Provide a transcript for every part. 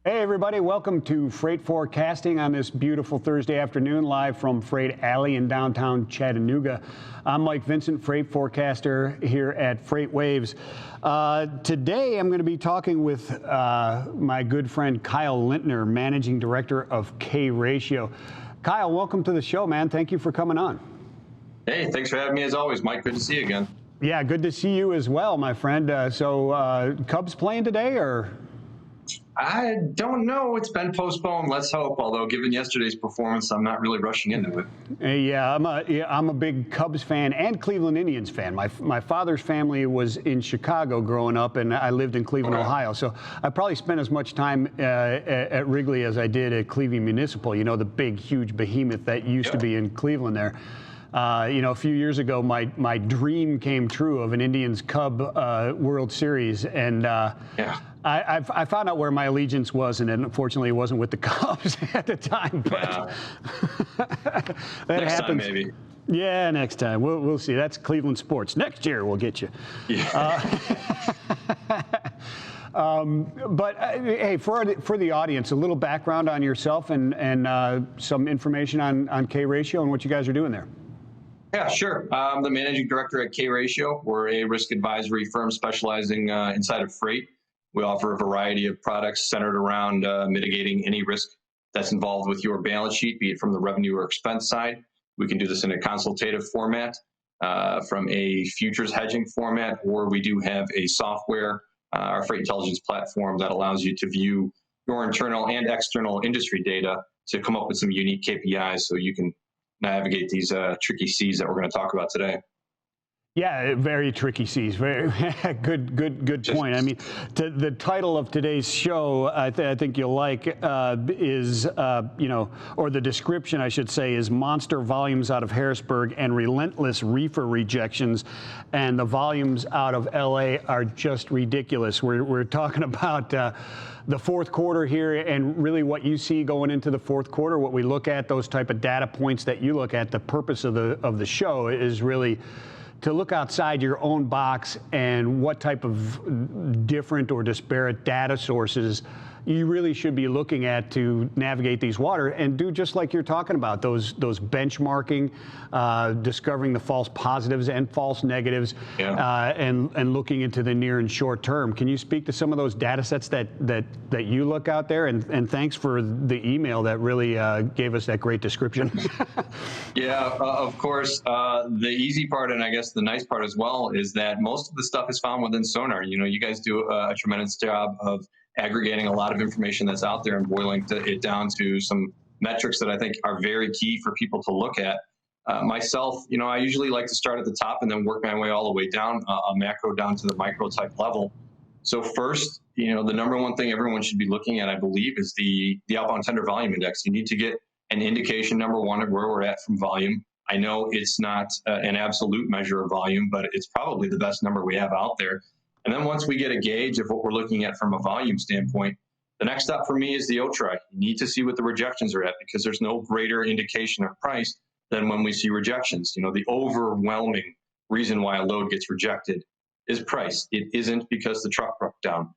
Hey everybody, welcome to Freight Forecasting on this beautiful Thursday afternoon, live from Freight Alley in downtown Chattanooga. I'm Mike Vincent, Freight Forecaster here at FreightWaves. Today I'm going to be talking with my good friend Kyle Linter, Managing Director of K-Ratio. Kyle, welcome to the show, man. Thank you for coming on. Hey, thanks for having me as always, Mike. Good to see you again. Yeah, good to see you as well, my friend. Cubs playing today, or? I don't know. It's been postponed. Let's hope. Although, given yesterday's performance, I'm not really rushing into it. Yeah, I'm a big Cubs fan and Cleveland Indians fan. My father's family was in Chicago growing up, and I lived in Cleveland, Ohio. So I probably spent as much time at Wrigley as I did at Cleveland Municipal. You know, the big, huge behemoth that used to be in Cleveland there. A few years ago, my dream came true of an Indians-Cub World Series, and I found out where my allegiance was, and unfortunately, it wasn't with the Cubs at the time. But that next happens. time, maybe. Yeah, next time. We'll see. That's Cleveland sports. Next year, we'll get you. Yeah. Hey, for the audience, a little background on yourself and some information on K-Ratio and what you guys are doing there. Yeah, sure. I'm the managing director at K-Ratio. We're a risk advisory firm specializing inside of freight. We offer a variety of products centered around mitigating any risk that's involved with your balance sheet, be it from the revenue or expense side. We can do this in a consultative format, from a futures hedging format, or we do have a software, our freight intelligence platform, that allows you to view your internal and external industry data to come up with some unique KPIs so you can navigate these tricky seas that we're going to talk about today. Yeah, very tricky seas. Very good point. I mean, the title of today's show, I think you'll like, is or the description, I should say, is monster volumes out of Harrisburg and relentless reefer rejections, and the volumes out of LA are just ridiculous. We're talking about the fourth quarter here, and really what you see going into the fourth quarter, what we look at, those type of data points that you look at. The purpose of the show is really to look outside your own box and what type of different or disparate data sources you really should be looking at to navigate these water, and do just like you're talking about, those benchmarking, discovering the false positives and false negatives, and looking into the near and short term. Can you speak to some of those data sets that you look out there? And thanks for the email that really gave us that great description. Yeah, of course. The easy part, and I guess the nice part as well, is that most of the stuff is found within Sonar. You know, you guys do a tremendous job of aggregating a lot of information that's out there and boiling it down to some metrics that I think are very key for people to look at. Myself, I usually like to start at the top and then work my way all the way down, a macro down to the micro type level. So first, the number one thing everyone should be looking at, I believe, is the outbound tender volume index. You need to get an indication, number one, of where we're at from volume. I know it's not an absolute measure of volume, but it's probably the best number we have out there. And then once we get a gauge of what we're looking at from a volume standpoint, the next step for me is the OTRI. You need to see what the rejections are at, because there's no greater indication of price than when we see rejections. The overwhelming reason why a load gets rejected is price. It isn't because the truck broke down.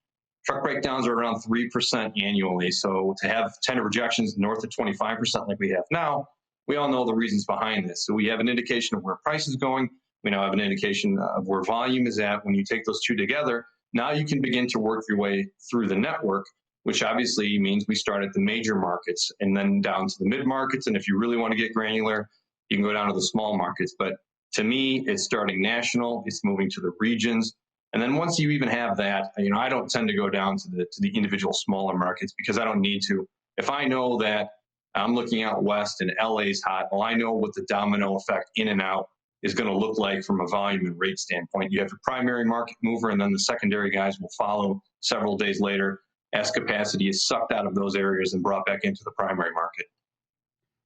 Truck breakdowns are around 3% annually. So to have tender rejections north of 25% like we have now, we all know the reasons behind this. So we have an indication of where price is going. We now have an indication of where volume is at. When you take those two together, now you can begin to work your way through the network, which obviously means we start at the major markets and then down to the mid markets. And if you really want to get granular, you can go down to the small markets. But to me, it's starting national, it's moving to the regions. And then once you even have that, I don't tend to go down to the individual smaller markets, because I don't need to. If I know that I'm looking out west and LA's hot, well, I know what the domino effect in and out is going to look like from a volume and rate standpoint. You have your primary market mover, and then the secondary guys will follow several days later as capacity is sucked out of those areas and brought back into the primary market.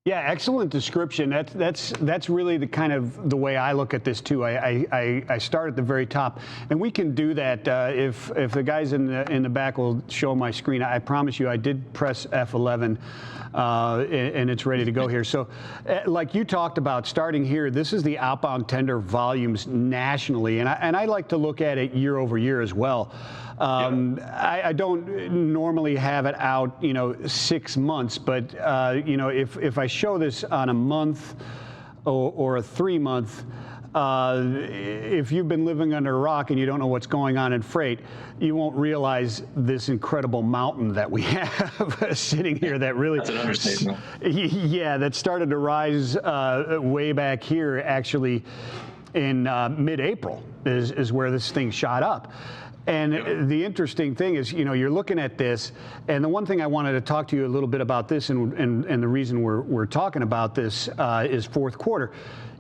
Yeah, excellent description. That's really the kind of the way I look at this too. I start at the very top, and we can do that if the guys in the back will show my screen. I promise you, I did press F11, and it's ready to go here. So, like you talked about, starting here, this is the outbound tender volumes nationally, and I like to look at it year over year as well. I don't normally have it out, 6 months, but if I show this on a month or a 3-month, if you've been living under a rock and you don't know what's going on in freight, you won't realize this incredible mountain that we have sitting here that really— That's an understatement. Yeah, that started to rise way back here, actually, in mid-April is where this thing shot up. And the interesting thing is, you're looking at this, and the one thing I wanted to talk to you a little bit about this, and the reason we're talking about this is fourth quarter.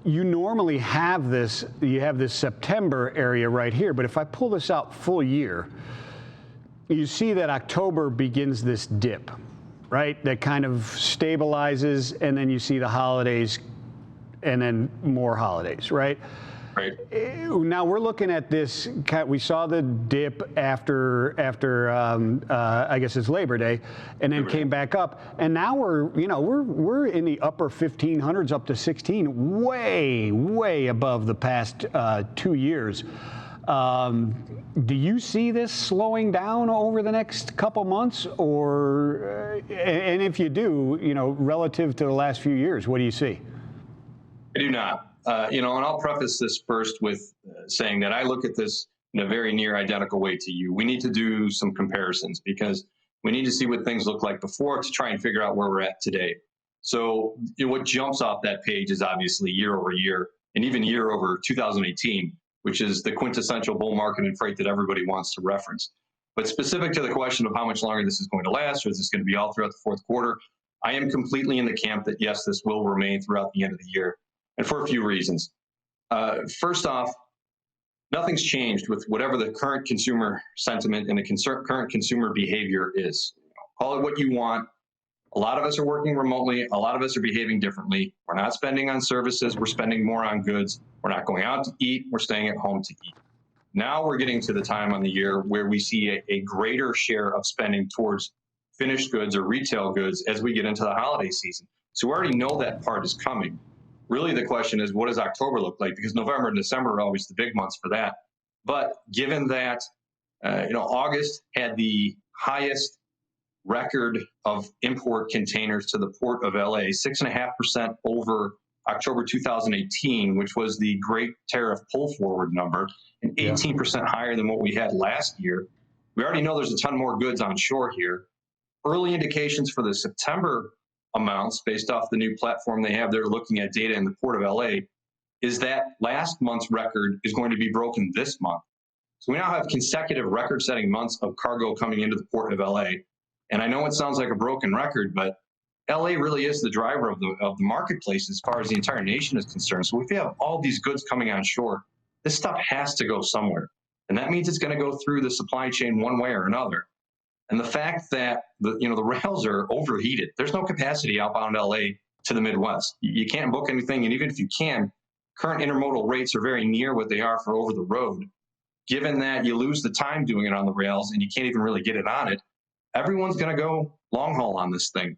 You normally have this, you have this September area right here, but if I pull this out full year, you see that October begins this dip, right? That kind of stabilizes, and then you see the holidays, and then more holidays, right? Right. Now we're looking at this. We saw the dip after I guess it's Labor Day, and then came back up, and now we're in the upper 1500s up to 16, way above the past 2 years. Do you see this slowing down over the next couple months, or and if you do, relative to the last few years, what do you see? I do not. And I'll preface this first with saying that I look at this in a very near identical way to you. We need to do some comparisons because we need to see what things look like before to try and figure out where we're at today. So what jumps off that page is obviously year over year, and even year over 2018, which is the quintessential bull market in freight that everybody wants to reference. But specific to the question of how much longer this is going to last, or is this going to be all throughout the fourth quarter, I am completely in the camp that yes, this will remain throughout the end of the year. And for a few reasons. First off, nothing's changed with whatever the current consumer sentiment and the current consumer behavior is. Call it what you want. A lot of us are working remotely. A lot of us are behaving differently. We're not spending on services. We're spending more on goods. We're not going out to eat. We're staying at home to eat. Now we're getting to the time on the year where we see a greater share of spending towards finished goods or retail goods as we get into the holiday season. So we already know that part is coming. Really, the question is, what does October look like? Because November and December are always the big months for that. But given that, August had the highest record of import containers to the port of LA, 6.5% over October 2018, which was the great tariff pull forward number, and 18% higher than what we had last year. We already know there's a ton more goods on shore here. Early indications for the September amounts based off the new platform they have, they're looking at data in the port of LA, is that last month's record is going to be broken this month. So we now have consecutive record-setting months of cargo coming into the port of LA. And I know it sounds like a broken record, but LA really is the driver of the marketplace as far as the entire nation is concerned. So if we have all these goods coming on shore, this stuff has to go somewhere. And that means it's going to go through the supply chain one way or another. And the fact that the rails are overheated, there's no capacity outbound LA to the Midwest. You can't book anything, and even if you can, current intermodal rates are very near what they are for over the road. Given that you lose the time doing it on the rails and you can't even really get it on it, everyone's going to go long haul on this thing,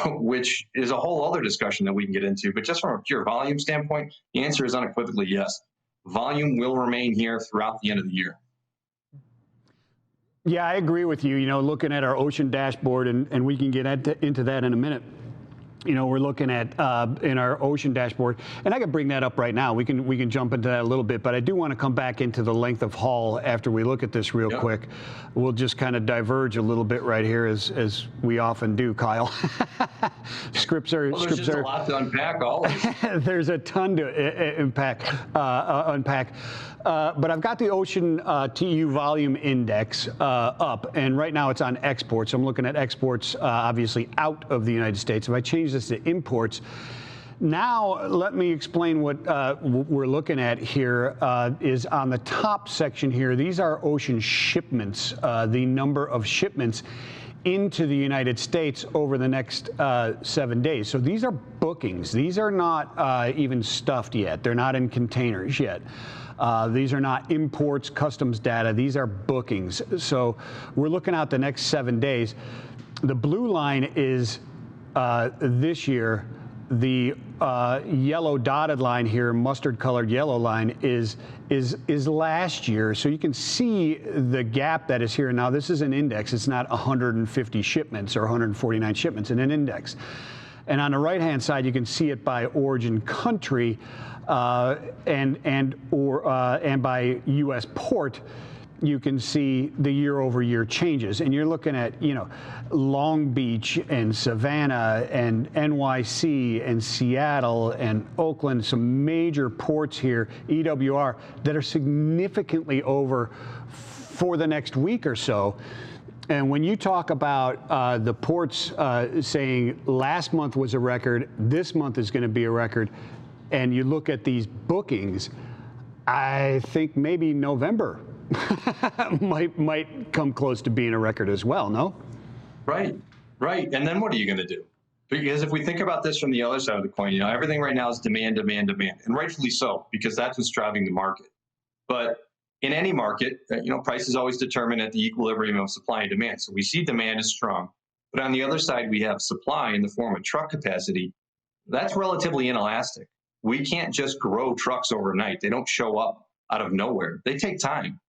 which is a whole other discussion that we can get into. But just from a pure volume standpoint, the answer is unequivocally yes. Volume will remain here throughout the end of the year. Yeah, I agree with you. Looking at our ocean dashboard, and we can get into that in a minute. We're looking at in our ocean dashboard, and I can bring that up right now. We can jump into that a little bit, but I do want to come back into the length of haul after we look at this real quick. We'll just kind of diverge a little bit right here, as we often do, Kyle. Scripts are there's just a lot to unpack. Always. There's a ton to unpack. But I've got the Ocean TU Volume Index up, and right now it's on exports. I'm looking at exports, obviously, out of the United States. If I change this to imports, now let me explain what we're looking at here is on the top section here. These are ocean shipments, the number of shipments into the United States over the next 7 days. So these are bookings. These are not even stuffed yet. They're not in containers yet. These are not imports, customs data. These are bookings. So we're looking at the next 7 days. The blue line is this year, the yellow dotted line here, mustard colored yellow line is last year. So you can see the gap that is here. Now this is an index. It's not 150 shipments or 149 shipments in an index. And on the right-hand side, you can see it by origin country and by U.S. port. You can see the year-over-year changes, and you're looking at, you know, Long Beach and Savannah and NYC and Seattle and Oakland, some major ports here, EWR, that are significantly over for the next week or so. And when you talk about the ports saying last month was a record, this month is going to be a record, and you look at these bookings, I think maybe November might come close to being a record as well, no? Right. And then what are you going to do? Because if we think about this from the other side of the coin, you know, everything right now is demand, and rightfully so, because that's what's driving the market. But in any market, you know, price is always determined at the equilibrium of supply and demand. So we see demand is strong, but on the other side, we have supply in the form of truck capacity. That's relatively inelastic. We can't just grow trucks overnight. They don't show up out of nowhere. They take time.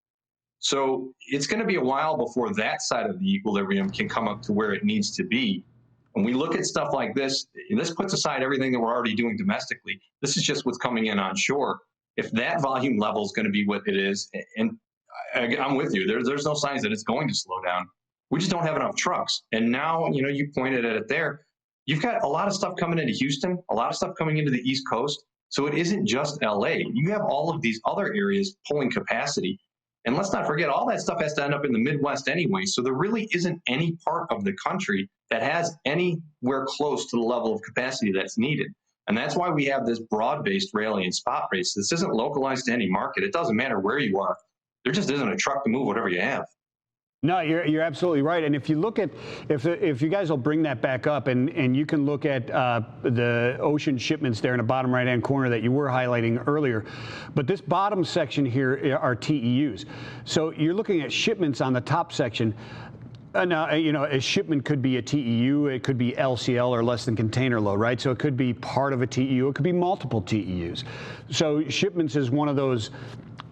So it's going to be a while before that side of the equilibrium can come up to where it needs to be. When we look at stuff like this, and this puts aside everything that we're already doing domestically, this is just what's coming in onshore. If that volume level is going to be what it is, and I'm with you, there's no signs that it's going to slow down. We just don't have enough trucks. And now, you know, you pointed at it there. You've got a lot of stuff coming into Houston, a lot of stuff coming into the East Coast. So it isn't just LA. You have all of these other areas pulling capacity. And let's not forget, all that stuff has to end up in the Midwest anyway. So there really isn't any part of the country that has anywhere close to the level of capacity that's needed. And that's why we have this broad-based rally and spot race. This isn't localized to any market. It doesn't matter where you are. There just isn't a truck to move whatever you have. No, you're absolutely right. And if you look at, if you guys will bring that back up, and you can look at the ocean shipments there in the bottom right-hand corner that you were highlighting earlier. But this bottom section here are TEUs. So you're looking at shipments on the top section. Now, you know, a shipment could be a TEU, it could be LCL or less than container load, right? So it could be part of a TEU, it could be multiple TEUs. So shipments is one of those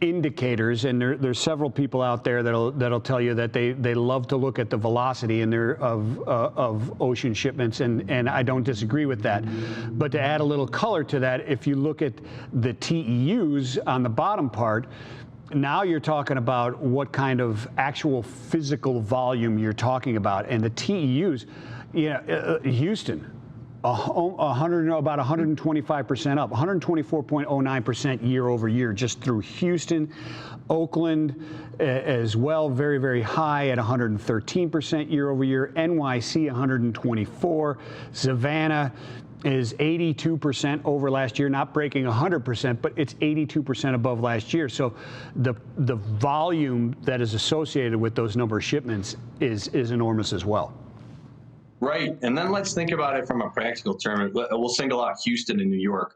indicators, and there's several people out there that'll tell you that they love to look at the velocity in their of ocean shipments, and I don't disagree with that. But to add a little color to that, if you look at the TEUs on the bottom part, now you're talking about what kind of actual physical volume you're talking about. And the TEUs, you know, Houston, about 125% up, 124.09% year over year just through Houston. Oakland as well, very, very high at 113% year over year. NYC 124. Savannah is 82% over last year, not breaking 100%, but it's 82% above last year. So the volume that is associated with those number of shipments is enormous as well. Right, and then let's think about it from a practical term. We'll single out Houston and New York.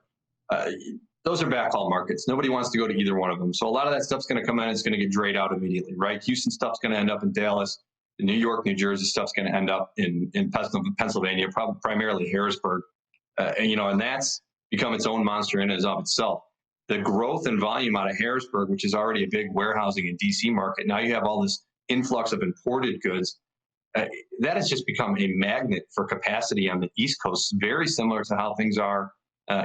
Those are backhaul markets. Nobody wants to go to either one of them. So a lot of that stuff's going to come in, it's going to get drayed out immediately, right? Houston stuff's going to end up in Dallas. The New York, New Jersey stuff's going to end up in Pennsylvania, primarily Harrisburg. And that's become its own monster in and of itself. The growth in volume out of Harrisburg, which is already a big warehousing and DC market, now you have all this influx of imported goods. That has just become a magnet for capacity on the East Coast, very similar to how things are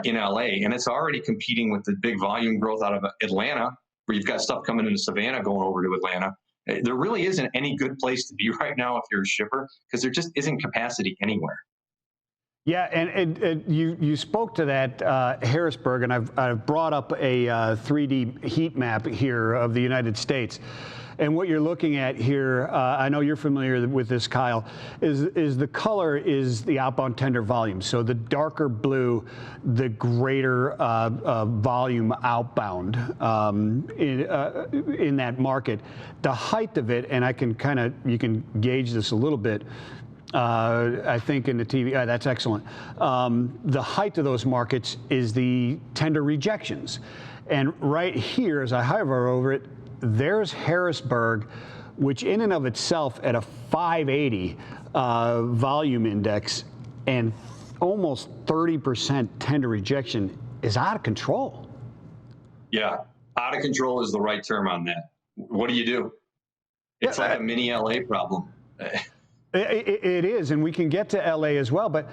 in LA. And it's already competing with the big volume growth out of Atlanta, where you've got stuff coming into Savannah going over to Atlanta. There really isn't any good place to be right now if you're a shipper, because there just isn't capacity anywhere. Yeah, and you spoke to that Harrisburg, and I've brought up a 3D heat map here of the United States. And what you're looking at here, I know you're familiar with this, Kyle, is the color is the outbound tender volume. So the darker blue, the greater volume outbound in that market. The height of it, and you can gauge this a little bit. I think in the TV, that's excellent. The height of those markets is the tender rejections. And right here, as I hover over it, there's Harrisburg, which in and of itself at a 580 volume index and almost 30% tender rejection is out of control. Yeah, out of control is the right term on that. What do you do? It's like a mini LA problem. It is, and we can get to LA as well. But,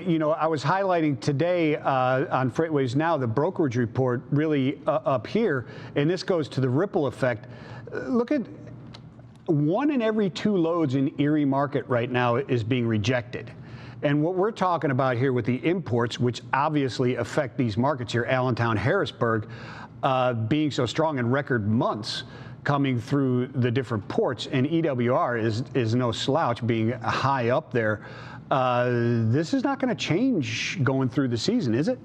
you know, I was highlighting today on FreightWaves Now, the brokerage report really up here, and this goes to the ripple effect. Look at 1 in every 2 loads in Erie market right now is being rejected. And what we're talking about here with the imports, which obviously affect these markets here, Allentown, Harrisburg, being so strong in record months, coming through the different ports, and EWR is no slouch, being high up there. This is not going to change going through the season, is it?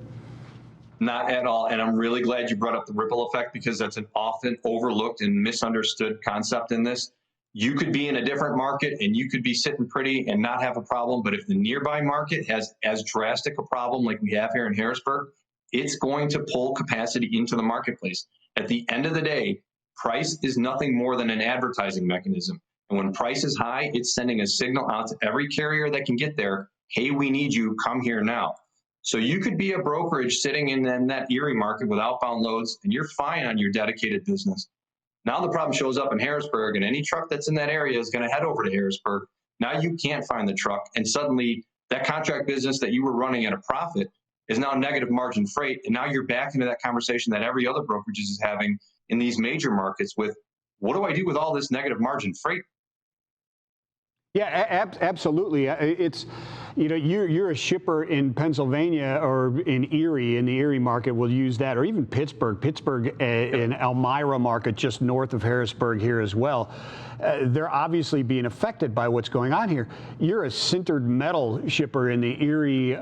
Not at all. And I'm really glad you brought up the ripple effect, because that's an often overlooked and misunderstood concept in this. You could be in a different market and you could be sitting pretty and not have a problem. But if the nearby market has as drastic a problem like we have here in Harrisburg, it's going to pull capacity into the marketplace. At the end of the day, price is nothing more than an advertising mechanism. And when price is high, it's sending a signal out to every carrier that can get there, hey, we need you, come here now. So you could be a brokerage sitting in that Erie market with outbound loads, and you're fine on your dedicated business. Now the problem shows up in Harrisburg, and any truck that's in that area is going to head over to Harrisburg. Now you can't find the truck, and suddenly that contract business that you were running at a profit is now negative margin freight, and now you're back into that conversation that every other brokerage is having in these major markets with, what do I do with all this negative margin freight? Yeah, absolutely. It's, you know, you're a shipper in Pennsylvania or in Erie, in the Erie market, we'll use that, or even Pittsburgh in Elmira market, just north of Harrisburg here as well. They're obviously being affected by what's going on here. You're a sintered metal shipper in the Erie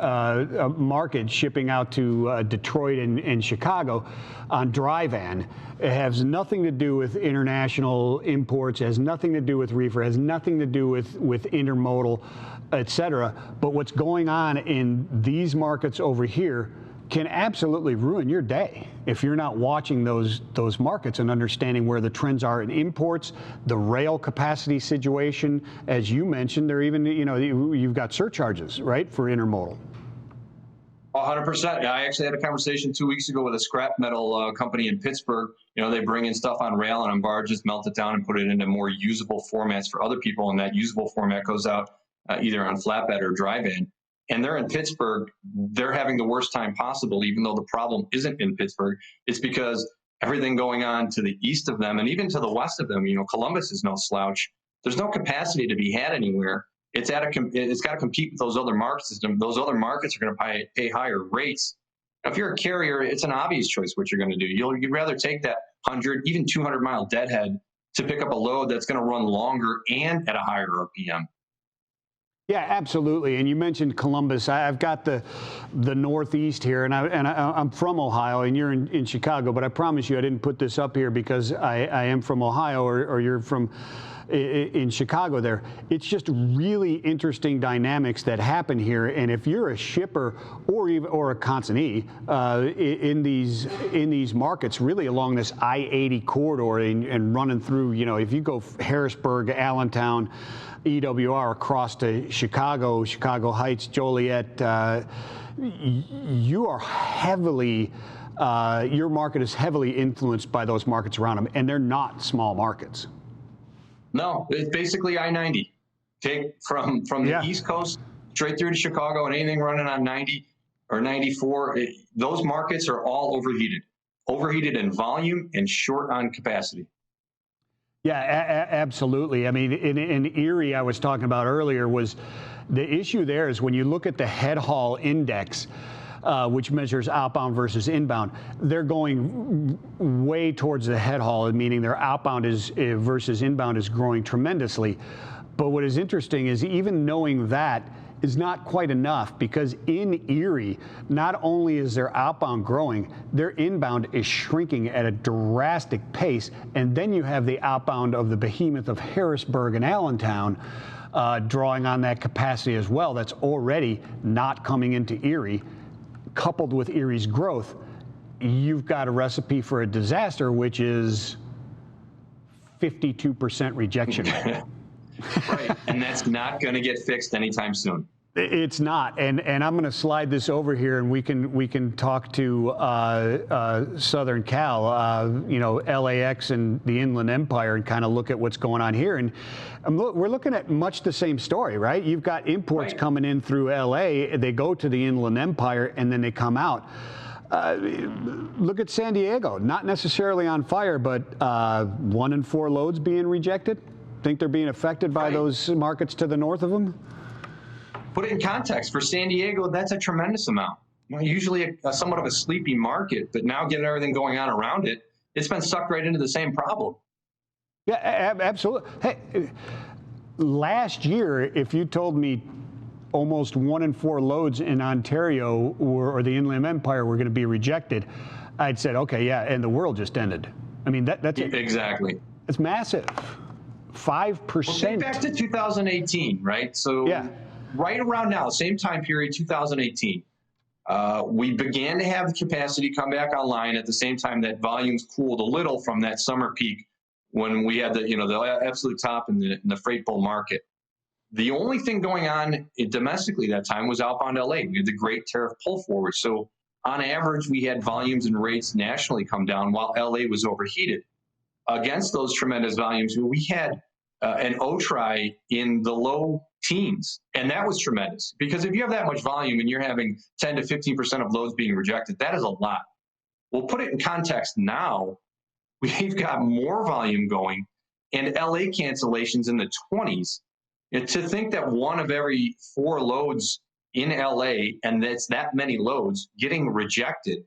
market, shipping out to Detroit and Chicago on dry van. It has nothing to do with international imports, has nothing to do with reefer, has nothing to do with intermodal, et cetera. But what's going on in these markets over here can absolutely ruin your day if you're not watching those markets and understanding where the trends are in imports, the rail capacity situation. As you mentioned, there even, you know, you've got surcharges, right, for intermodal. 100%. I actually had a conversation 2 weeks ago with a scrap metal company in Pittsburgh. You know, they bring in stuff on rail and on barges, melt it down and put it into more usable formats for other people. And that usable format goes out either on flatbed or dry van. And they're in Pittsburgh. They're having the worst time possible, even though the problem isn't in Pittsburgh. It's because everything going on to the east of them and even to the west of them, you know, Columbus is no slouch. There's no capacity to be had anywhere. It's got to compete with those other markets. Those other markets are going to pay higher rates. Now, if you're a carrier, it's an obvious choice what you're going to do. You'd rather take that 100, even 200-mile deadhead to pick up a load that's going to run longer and at a higher RPM. Yeah, absolutely. And you mentioned Columbus. I've got the Northeast here, and I'm from Ohio, and you're in Chicago. But I promise you, I didn't put this up here because I am from Ohio, or you're from in Chicago there. It's just really interesting dynamics that happen here. And if you're a shipper or a consignee in these markets, really along this I-80 corridor and running through, you know, if you go Harrisburg, Allentown, EWR across to Chicago, Chicago Heights, Joliet, you are heavily, your market is heavily influenced by those markets around them, and they're not small markets. No, it's basically I-90. Take from the East Coast straight through to Chicago, and anything running on 90 or 94, those markets are all overheated in volume and short on capacity. Yeah, absolutely. I mean, in Erie, I was talking about earlier, was the issue there is when you look at the head haul index, which measures outbound versus inbound, they're going way towards the head haul, meaning their outbound versus inbound is growing tremendously. But what is interesting is even knowing that is not quite enough, because in Erie, not only is their outbound growing, their inbound is shrinking at a drastic pace. And then you have the outbound of the behemoth of Harrisburg and Allentown drawing on that capacity as well. That's already not coming into Erie. Coupled with Erie's growth, you've got a recipe for a disaster, which is 52% rejection rate. Right, and that's not going to get fixed anytime soon. It's not, and I'm going to slide this over here, and we can talk to Southern Cal, you know, LAX and the Inland Empire, and kind of look at what's going on here. And we're looking at much the same story, right? You've got imports coming in through LA, they go to the Inland Empire, and then they come out. Look at San Diego, not necessarily on fire, but 1 in 4 loads being rejected. Think they're being affected by those markets to the north of them? Put it in context. For San Diego, that's a tremendous amount. You know, usually somewhat of a sleepy market, but now given everything going on around it, it's been sucked right into the same problem. Yeah, absolutely. Hey, last year, if you told me almost 1 in 4 loads in Ontario or the Inland Empire were going to be rejected, I'd said, okay, yeah, and the world just ended. I mean, that's exactly. It's massive. 5%. Well, think back to 2018, right? So right around now, same time period, 2018, we began to have the capacity come back online at the same time that volumes cooled a little from that summer peak when we had the, you know, the absolute top in the freight bull market. The only thing going on domestically that time was outbound LA. We had the great tariff pull forward. So on average, we had volumes and rates nationally come down while LA was overheated. Against those tremendous volumes, we had an O-try in the low teens, and that was tremendous. Because if you have that much volume and you're having 10 to 15% of loads being rejected, that is a lot. We'll put it in context now. We've got more volume going and LA cancellations in the 20s. And to think that 1 of every 4 loads in LA, and that's that many loads getting rejected,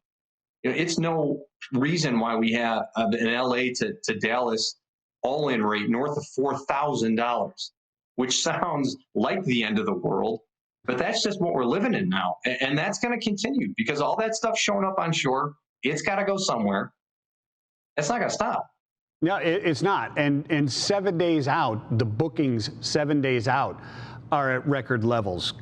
you know, it's no reason why we have an LA to Dallas all-in rate north of $4,000, which sounds like the end of the world, but that's just what we're living in now. And that's going to continue because all that stuff showing up on shore, it's got to go somewhere. It's not going to stop. No, it's not. And 7 days out, the bookings 7 days out are at record levels,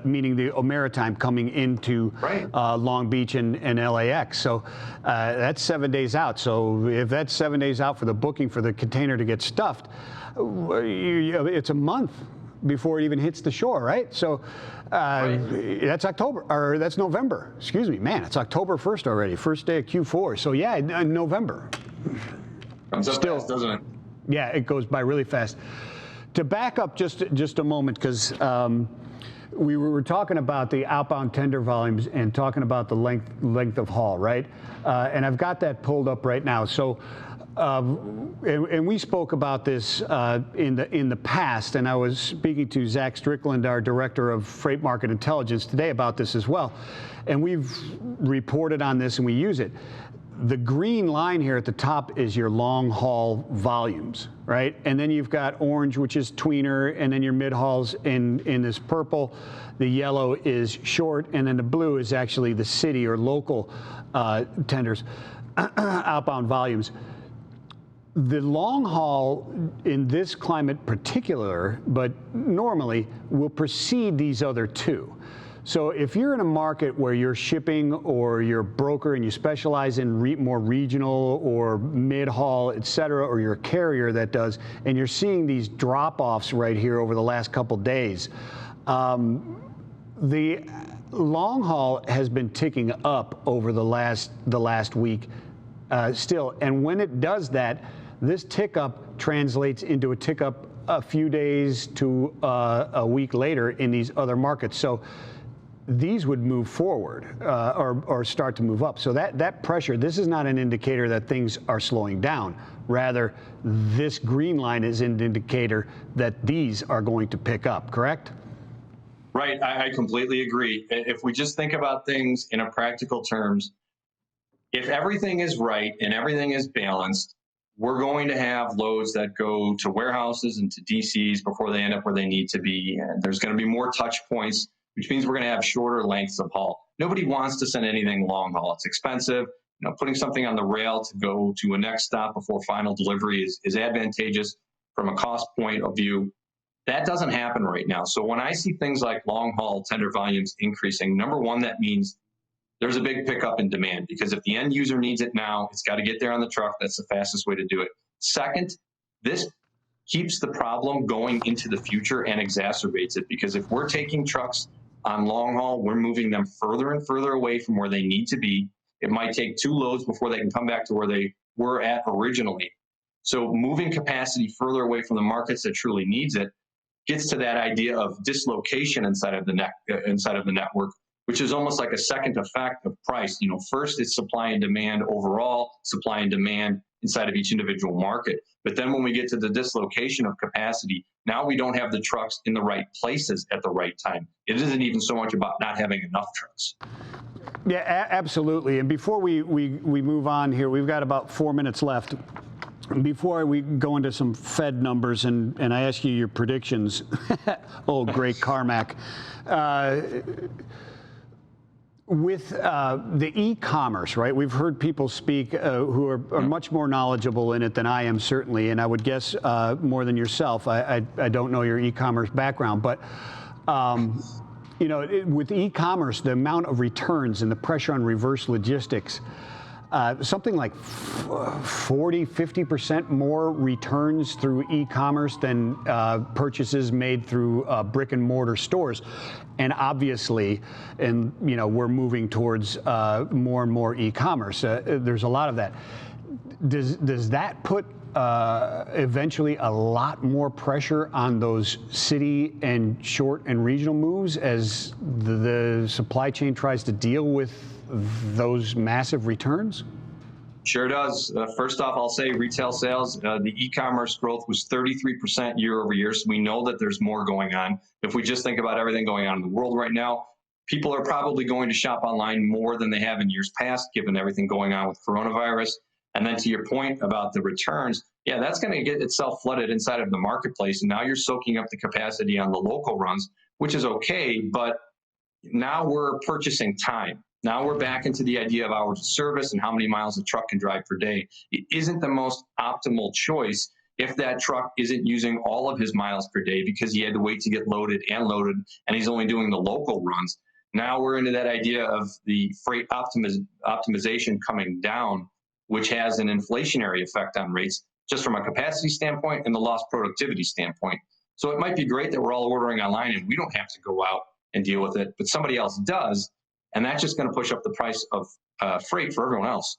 meaning the maritime coming into Long Beach and LAX. So that's 7 days out. So if that's 7 days out for the booking for the container to get stuffed, it's a month before it even hits the shore, right? So that's October, or that's November. Excuse me, man, it's October 1st already, first day of Q4. So yeah, November. Comes up fast, doesn't it? Yeah, it goes by really fast. To back up just a moment, because we were talking about the outbound tender volumes and talking about the length of haul, right? And I've got that pulled up right now. So, and we spoke about this in the past, and I was speaking to Zach Strickland, our director of Freight Market Intelligence, today about this as well. And we've reported on this, and we use it. The green line here at the top is your long haul volumes, right? And then you've got orange, which is tweener, and then your mid hauls in this purple. The yellow is short, and then the blue is actually the city or local tenders, outbound volumes. The long haul in this climate particular, but normally, will precede these other two. So if you're in a market where you're shipping or you're a broker and you specialize in more regional or mid-haul, et cetera, or you're a carrier that does, and you're seeing these drop-offs right here over the last couple days, the long haul has been ticking up over the last week still. And when it does that, this tick up translates into a tick up a few days to a week later in these other markets. So these would move forward or start to move up. So that pressure, this is not an indicator that things are slowing down. Rather, this green line is an indicator that these are going to pick up, correct? Right, I completely agree. If we just think about things in a practical terms, if everything is right and everything is balanced, we're going to have loads that go to warehouses and to DCs before they end up where they need to be. And there's going to be more touch points, which means we're going to have shorter lengths of haul. Nobody wants to send anything long haul. It's expensive. You know, putting something on the rail to go to a next stop before final delivery is advantageous from a cost point of view. That doesn't happen right now. So when I see things like long haul tender volumes increasing, number one, that means there's a big pickup in demand, because if the end user needs it now, it's got to get there on the truck. That's the fastest way to do it. Second, this keeps the problem going into the future and exacerbates it. Because if we're taking trucks on long haul, we're moving them further and further away from where they need to be. It might take 2 loads before they can come back to where they were at originally. So moving capacity further away from the markets that truly needs it gets to that idea of dislocation inside of the network, which is almost like a second effect of price. First it's supply and demand overall, supply and demand inside of each individual market. But then when we get to the dislocation of capacity, now we don't have the trucks in the right places at the right time. It isn't even so much about not having enough trucks. Yeah, absolutely. And before we move on here, we've got about 4 minutes left. Before we go into some Fed numbers and I ask you your predictions, old great Carmack, with the e-commerce, right? We've heard people speak who are much more knowledgeable in it than I am, certainly, and I would guess more than yourself. I don't know your e-commerce background, but with e-commerce, the amount of returns and the pressure on reverse logistics, something like 40–50% more returns through e-commerce than purchases made through brick and mortar stores. And obviously, we're moving towards more and more e-commerce. There's a lot of that. Does that put eventually a lot more pressure on those city and short and regional moves as the supply chain tries to deal with those massive returns? Sure does. First off, I'll say retail sales, the e-commerce growth was 33% year over year. So we know that there's more going on. If we just think about everything going on in the world right now, people are probably going to shop online more than they have in years past, given everything going on with coronavirus. And then to your point about the returns, yeah, that's going to get itself flooded inside of the marketplace. And now you're soaking up the capacity on the local runs, which is okay. But now we're purchasing time. Now we're back into the idea of hours of service and how many miles a truck can drive per day. It isn't the most optimal choice if that truck isn't using all of his miles per day because he had to wait to get loaded and he's only doing the local runs. Now we're into that idea of the freight optimization coming down, which has an inflationary effect on rates, just from a capacity standpoint and the lost productivity standpoint. So it might be great that we're all ordering online and we don't have to go out and deal with it, but somebody else does. And that's just going to push up the price of freight for everyone else.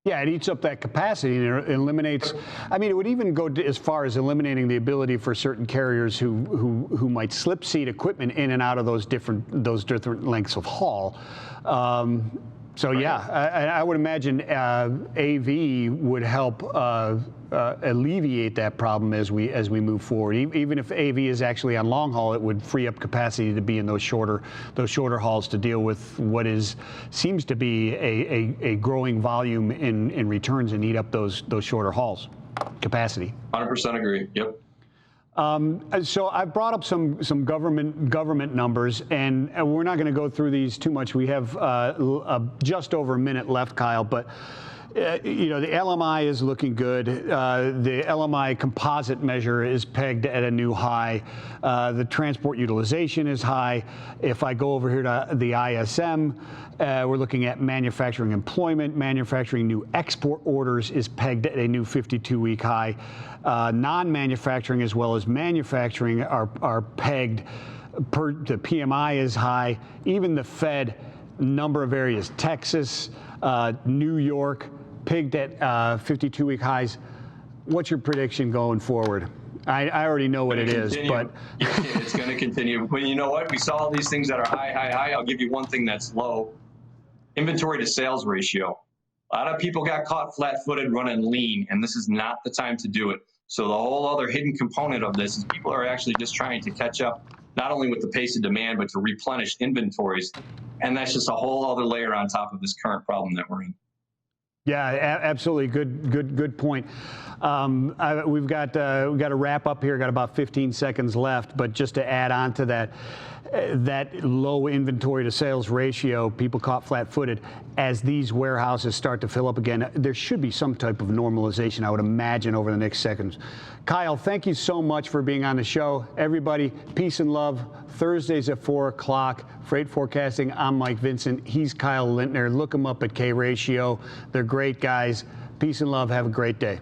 Yeah, it eats up that capacity and it eliminates. I mean, it would even go as far as eliminating the ability for certain carriers who might slip seat equipment in and out of those different lengths of haul. So yeah, I would imagine AV would help alleviate that problem as we move forward. Even if AV is actually on long haul, it would free up capacity to be in those shorter hauls to deal with what seems to be a growing volume in returns and eat up those shorter hauls capacity. 100% agree. Yep. So I brought up some government numbers, and we're not going to go through these too much. We have just over a minute left, Kyle, but the LMI is looking good. The LMI composite measure is pegged at a new high. The transport utilization is high. If I go over here to the ISM, we're looking at manufacturing employment. Manufacturing new export orders is pegged at a new 52-week high. Non-manufacturing as well as manufacturing are pegged. The PMI is high. Even the Fed, number of areas, Texas, New York, pegged at 52-week highs. What's your prediction going forward? I already know what it is, but it's going to continue. Well, you know what? We saw all these things that are high. I'll give you one thing that's low. Inventory to sales ratio. A lot of people got caught flat-footed running lean, and this is not the time to do it. So the whole other hidden component of this is people are actually just trying to catch up, not only with the pace of demand, but to replenish inventories. And that's just a whole other layer on top of this current problem that we're in. Yeah, absolutely. Good point. We've got to wrap up here. Got about 15 seconds left, but just to add on to that, that low inventory to sales ratio, people caught flat-footed. As these warehouses start to fill up again, there should be some type of normalization, I would imagine, over the next seconds. Kyle, thank you so much for being on the show. Everybody, peace and love. Thursdays at 4 o'clock, Freight Forecasting. I'm Mike Vincent. He's Kyle Lintner. Look him up at K-Ratio. They're great guys. Peace and love. Have a great day.